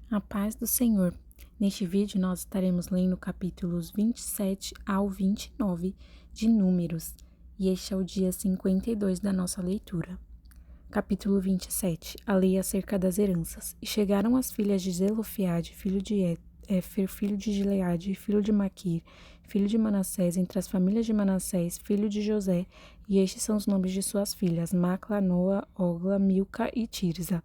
A paz do Senhor. Neste vídeo nós estaremos lendo capítulos 27 ao 29 de Números, e este é o dia 52 da nossa leitura. Capítulo 27. A lei acerca das heranças. E chegaram as filhas de Zelofeade, filho de Éfer, filho de Gileade, filho de Maquir, filho de Manassés, entre as famílias de Manassés, filho de José, e estes são os nomes de suas filhas, Macla, Noa, Ogla, Milca e Tirza.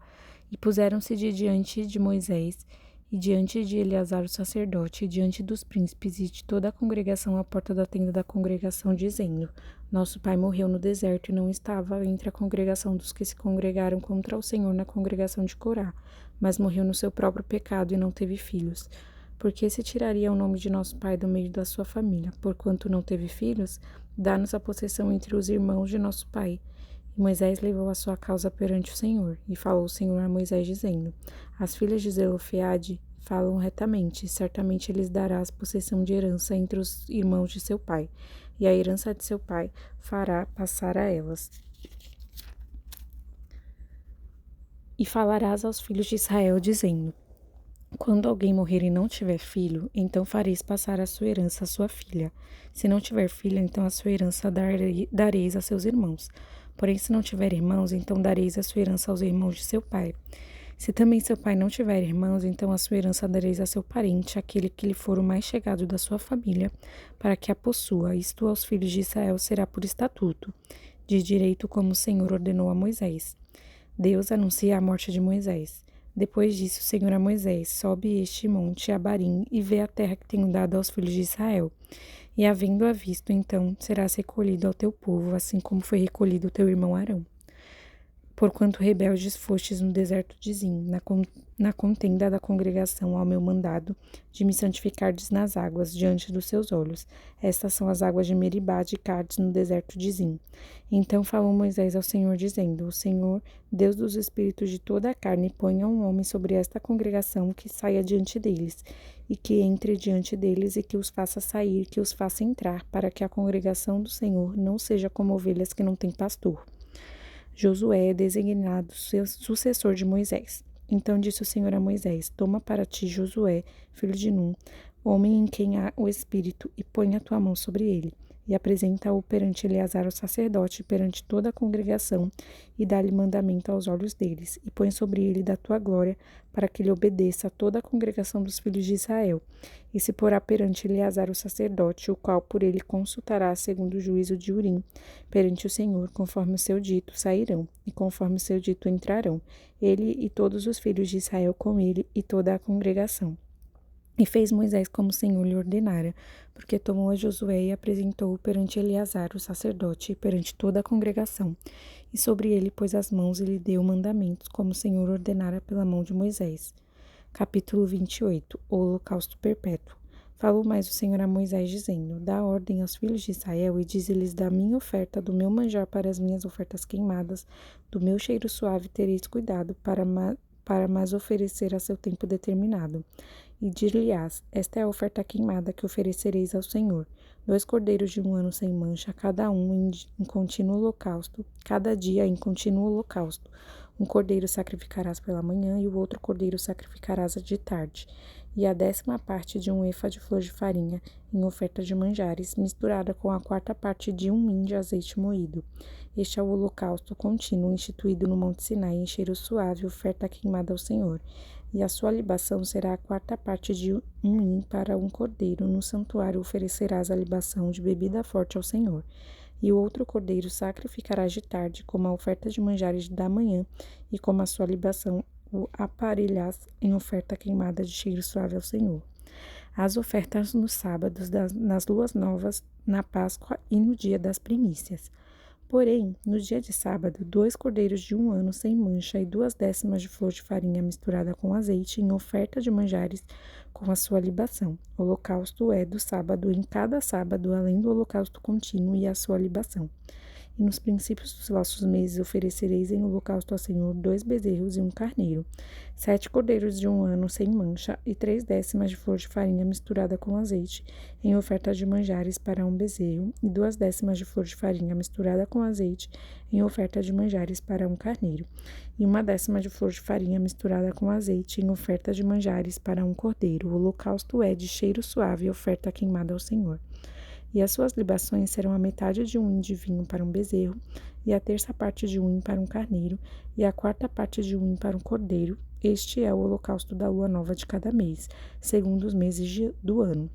E puseram-se diante de Moisés, e diante de Eleazar o sacerdote, e diante dos príncipes e de toda a congregação à porta da tenda da congregação, dizendo: Nosso pai morreu no deserto e não estava entre a congregação dos que se congregaram contra o Senhor na congregação de Corá, mas morreu no seu próprio pecado e não teve filhos. Por que se tiraria o nome de nosso pai do meio da sua família? Porquanto não teve filhos, dá-nos a possessão entre os irmãos de nosso pai. E Moisés levou a sua causa perante o Senhor, e falou o Senhor a Moisés, dizendo: As filhas de Zelofeade falam retamente, certamente ele lhes dará a possessão de herança entre os irmãos de seu pai, e a herança de seu pai fará passar a elas. E falarás aos filhos de Israel, dizendo: Quando alguém morrer e não tiver filho, então fareis passar a sua herança à sua filha. Se não tiver filha, então a sua herança dareis a seus irmãos. Porém, se não tiver irmãos, então dareis a sua herança aos irmãos de seu pai. Se também seu pai não tiver irmãos, então a sua herança dareis a seu parente, aquele que lhe for o mais chegado da sua família, para que a possua. Isto aos filhos de Israel será por estatuto, de direito como o Senhor ordenou a Moisés. Deus anuncia a morte de Moisés. Depois disse o Senhor a Moisés: Sobe este monte Abarim e vê a terra que tenho dado aos filhos de Israel. E havendo-a visto, então serás recolhido ao teu povo, assim como foi recolhido o teu irmão Arão. Porquanto rebeldes fostes no deserto de Zim, na contenda da congregação ao meu mandado, de me santificardes nas águas, diante dos seus olhos. Estas são as águas de Meribá de Cádiz, no deserto de Zim. Então falou Moisés ao Senhor, dizendo: O Senhor, Deus dos espíritos de toda a carne, ponha um homem sobre esta congregação que saia diante deles, e que entre diante deles, e que os faça sair, que os faça entrar, para que a congregação do Senhor não seja como ovelhas que não têm pastor. Josué é designado sucessor de Moisés. Então disse o Senhor a Moisés: Toma para ti Josué, filho de Num, homem em quem há o Espírito, e põe a tua mão sobre ele, e apresenta-o perante Eleazar o sacerdote, perante toda a congregação, e dá-lhe mandamento aos olhos deles, e põe sobre ele da tua glória, para que lhe obedeça a toda a congregação dos filhos de Israel. E se porá perante Eleazar o sacerdote, o qual por ele consultará segundo o juízo de Urim, perante o Senhor, conforme o seu dito sairão, e conforme o seu dito entrarão, ele e todos os filhos de Israel com ele, e toda a congregação. E fez Moisés como o Senhor lhe ordenara, porque tomou a Josué e apresentou-o perante Eleazar, o sacerdote, e perante toda a congregação. E sobre ele pôs as mãos e lhe deu mandamentos, como o Senhor ordenara pela mão de Moisés. Capítulo 28. O holocausto perpétuo. Falou mais o Senhor a Moisés, dizendo: Dá ordem aos filhos de Israel e dize-lhes: Da minha oferta, do meu manjar para as minhas ofertas queimadas, do meu cheiro suave tereis cuidado para mais oferecer a seu tempo determinado. E dir-lhe-ás: Esta é a oferta queimada que oferecereis ao Senhor: 2 cordeiros de 1 ano sem mancha, cada um em contínuo holocausto, cada dia em contínuo holocausto. Um cordeiro sacrificarás pela manhã, e o outro cordeiro sacrificarás de tarde. E a 10ª parte de 1 efa de flor de farinha, em oferta de manjares, misturada com a 4ª parte de 1 hin de azeite moído. Este é o holocausto contínuo instituído no Monte Sinai, em cheiro suave, oferta queimada ao Senhor. E a sua libação será a 4ª parte de 1 hin para um cordeiro. No santuário oferecerás a libação de bebida forte ao Senhor. E o outro cordeiro sacrificarás de tarde, como a oferta de manjares da manhã, e como a sua libação o aparelhás em oferta queimada de cheiro suave ao Senhor. As ofertas nos sábados, nas luas novas, na Páscoa e no dia das primícias. Porém, no dia de sábado, 2 cordeiros de 1 ano sem mancha e 2/10 de flor de farinha misturada com azeite, em oferta de manjares com a sua libação. O holocausto é do sábado em cada sábado, além do holocausto contínuo e a sua libação. E nos princípios dos vossos meses oferecereis em holocausto ao Senhor 2 bezerros e um carneiro, 7 cordeiros de 1 ano sem mancha, e 3 décimas de flor de farinha misturada com azeite, em oferta de manjares para um bezerro, e 2 décimas de flor de farinha misturada com azeite, em oferta de manjares para um carneiro, e 1 décima de flor de farinha misturada com azeite, em oferta de manjares para um cordeiro. O holocausto é de cheiro suave, oferta queimada ao Senhor. E as suas libações serão a metade de 1 hin de vinho para um bezerro, e a terça parte de 1 hin para um carneiro, e a quarta parte de 1 hin para um cordeiro. Este é o holocausto da lua nova de cada mês, segundo os meses do ano.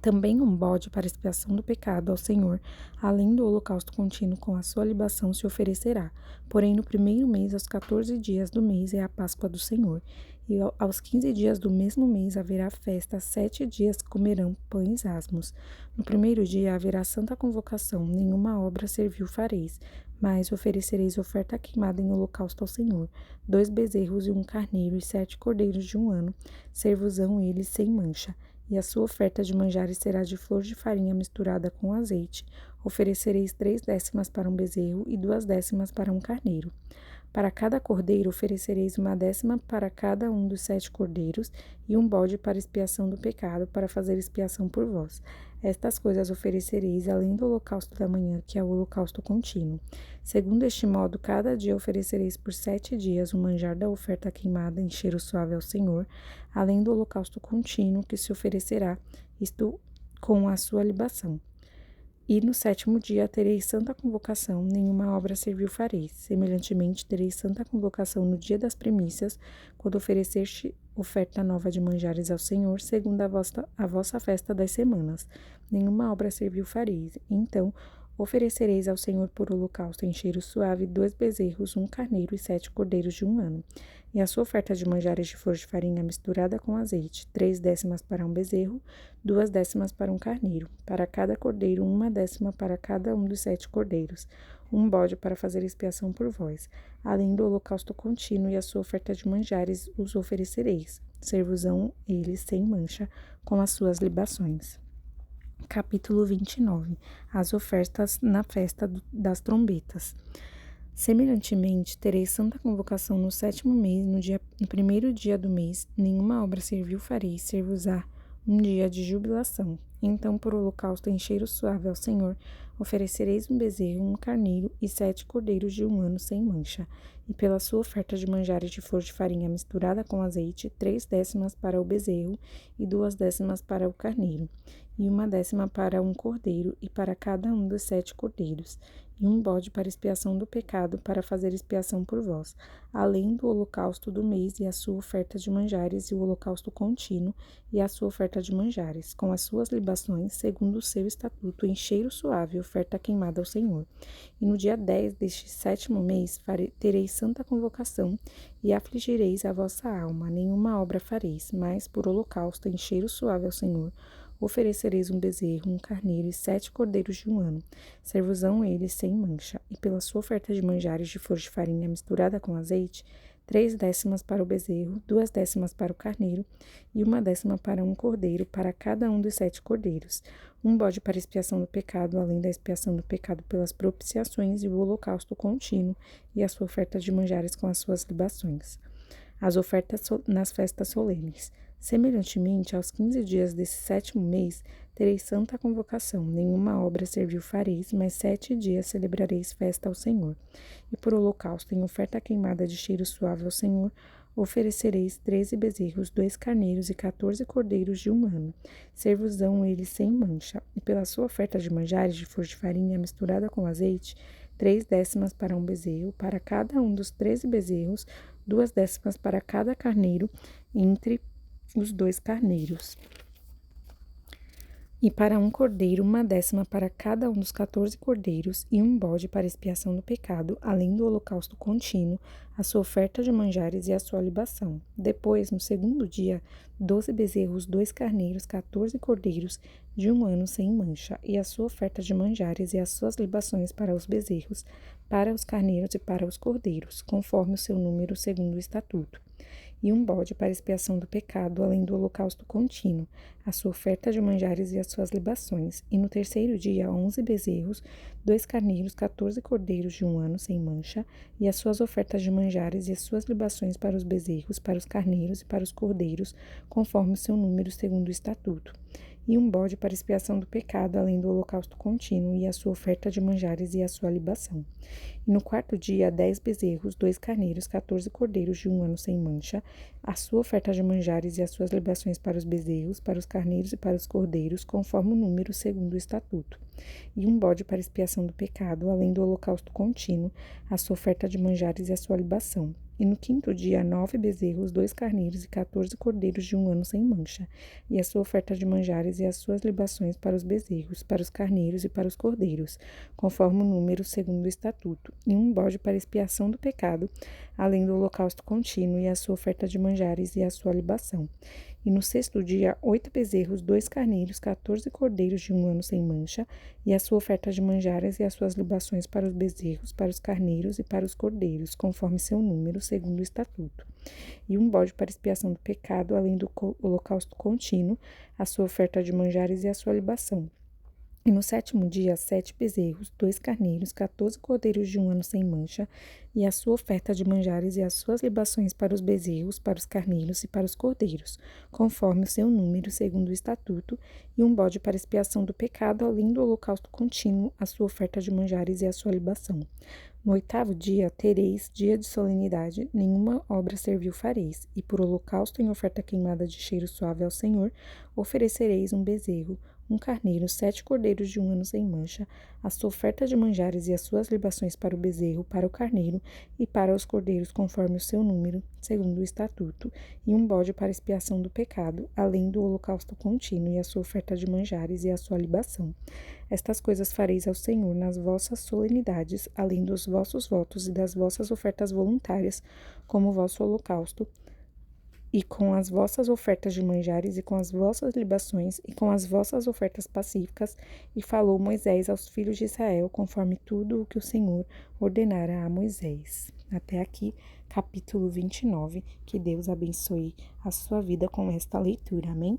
Também um bode para expiação do pecado ao Senhor, além do holocausto contínuo com a sua libação se oferecerá. Porém, no primeiro mês, aos 14 dias do mês, é a Páscoa do Senhor. E aos 15 dias do mesmo mês haverá festa, 7 dias comerão pães asmos. No primeiro dia haverá santa convocação, nenhuma obra servil fareis, mas oferecereis oferta queimada em holocausto ao Senhor, 2 bezerros e um carneiro e 7 cordeiros de 1 ano, servos-ão eles sem mancha. E a sua oferta de manjares será de flor de farinha misturada com azeite. Oferecereis 3 décimas para um bezerro e 2 décimas para um carneiro. Para cada cordeiro oferecereis 1 décima para cada um dos 7 cordeiros, e um bode para expiação do pecado, para fazer expiação por vós. Estas coisas oferecereis, além do holocausto da manhã, que é o holocausto contínuo. Segundo este modo, cada dia oferecereis por 7 dias o manjar da oferta queimada em cheiro suave ao Senhor, além do holocausto contínuo que se oferecerá, isto com a sua libação. E no 7º dia tereis santa convocação, nenhuma obra servil fareis. Semelhantemente, tereis santa convocação no dia das primícias, quando ofereceste oferta nova de manjares ao Senhor, segundo a vossa festa das semanas. Nenhuma obra servil fareis. Então, oferecereis ao Senhor por holocausto em cheiro suave 2 bezerros, um carneiro e 7 cordeiros de 1 ano. E a sua oferta de manjares de flor de farinha misturada com azeite, 3 décimas para um bezerro, 2 décimas para um carneiro, para cada cordeiro 1 décima para cada um dos 7 cordeiros, um bode para fazer expiação por vós, além do holocausto contínuo e a sua oferta de manjares os oferecereis, servos-ão eles sem mancha, com as suas libações. Capítulo 29. As ofertas na festa das trombetas. Semelhantemente, tereis santa convocação no 7º mês, no primeiro dia do mês, nenhuma obra servil fareis, ser-vos-á um dia de jubilação. Então, por holocausto em cheiro suave ao Senhor, oferecereis um bezerro, um carneiro e 7 cordeiros de 1 ano sem mancha. E pela sua oferta de manjares de flor de farinha misturada com azeite, 3 décimas para o bezerro e 2 décimas para o carneiro, e 1 décima para um cordeiro e para cada um dos 7 cordeiros, e um bode para expiação do pecado, para fazer expiação por vós, além do holocausto do mês e a sua oferta de manjares, e o holocausto contínuo e a sua oferta de manjares, com as suas libações, segundo o seu estatuto, em cheiro suave, oferta queimada ao Senhor. E no dia 10 deste 7º mês tereis santa convocação, e afligireis a vossa alma, nenhuma obra fareis, mas por holocausto em cheiro suave ao Senhor, oferecereis um bezerro, um carneiro e 7 cordeiros de 1 ano, servos-ão eles sem mancha, e pela sua oferta de manjares de flor de farinha misturada com azeite, 3 décimas para o bezerro, 2 décimas para o carneiro, e 1 décima para um cordeiro, para cada um dos 7 cordeiros, um bode para expiação do pecado, além da expiação do pecado pelas propiciações, e o holocausto contínuo, e a sua oferta de manjares com as suas libações. As ofertas nas festas solenes. Semelhantemente, aos 15 dias desse 7º mês, tereis santa convocação, nenhuma obra servil fareis, mas 7 dias celebrareis festa ao Senhor. E por holocausto, em oferta queimada de cheiro suave ao Senhor, oferecereis 13 bezerros, 2 carneiros e 14 cordeiros de 1 ano. Servos-ão eles sem mancha. E pela sua oferta de manjares de flor de farinha misturada com azeite, 3 décimas para um bezerro, para cada um dos 13 bezerros, 2 décimas para cada carneiro, entre os 2 carneiros. E para um cordeiro, 1 décima para cada um dos 14 cordeiros, e um bode para expiação do pecado, além do holocausto contínuo, a sua oferta de manjares e a sua libação. Depois, no 2º dia, 12 bezerros, 2 carneiros, 14 cordeiros, de 1 ano sem mancha, e a sua oferta de manjares e as suas libações para os bezerros, para os carneiros e para os cordeiros, conforme o seu número segundo o estatuto. e um bode para expiação do pecado, além do holocausto contínuo, a sua oferta de manjares e as suas libações. E no terceiro dia, 11 bezerros, 2 carneiros, 14 cordeiros de 1 ano sem mancha, e as suas ofertas de manjares e as suas libações para os bezerros, para os carneiros e para os cordeiros, conforme o seu número, segundo o estatuto. E um bode para expiação do pecado, além do holocausto contínuo, e a sua oferta de manjares e a sua libação. E no quarto dia, 10 bezerros, 2 carneiros, 14 cordeiros de 1 ano sem mancha, a sua oferta de manjares e as suas libações para os bezerros, para os carneiros e para os cordeiros, conforme o número, segundo o estatuto. E um bode para expiação do pecado, além do holocausto contínuo, a sua oferta de manjares e a sua libação. E no quinto dia, 9 bezerros, 2 carneiros e 14 cordeiros de 1 ano sem mancha, e a sua oferta de manjares e as suas libações para os bezerros, para os carneiros e para os cordeiros, conforme o número, segundo o estatuto. E um bode para expiação do pecado, além do holocausto contínuo, e a sua oferta de manjares e a sua libação. E no sexto dia, 8 bezerros, 2 carneiros, 14 cordeiros de 1 ano sem mancha, e a sua oferta de manjares e as suas libações para os bezerros, para os carneiros e para os cordeiros, conforme seu número, segundo o estatuto. E um bode para expiação do pecado, além do holocausto contínuo, a sua oferta de manjares e a sua libação. E no sétimo dia, 7 bezerros, 2 carneiros, 14 cordeiros de 1 ano sem mancha, e a sua oferta de manjares e as suas libações para os bezerros, para os carneiros e para os cordeiros, conforme o seu número, segundo o estatuto, e um bode para expiação do pecado, além do holocausto contínuo, a sua oferta de manjares e a sua libação. No oitavo dia tereis dia de solenidade, nenhuma obra servil fareis, e por holocausto em oferta queimada de cheiro suave ao Senhor, oferecereis um bezerro, um carneiro, 7 cordeiros de 1 ano sem mancha, a sua oferta de manjares e as suas libações para o bezerro, para o carneiro e para os cordeiros, conforme o seu número, segundo o estatuto, e um bode para expiação do pecado, além do holocausto contínuo e a sua oferta de manjares e a sua libação. Estas coisas fareis ao Senhor nas vossas solenidades, além dos vossos votos e das vossas ofertas voluntárias, como o vosso holocausto, e com as vossas ofertas de manjares, e com as vossas libações, e com as vossas ofertas pacíficas. E falou Moisés aos filhos de Israel, conforme tudo o que o Senhor ordenara a Moisés. Até aqui, capítulo 29. Que Deus abençoe a sua vida com esta leitura. Amém?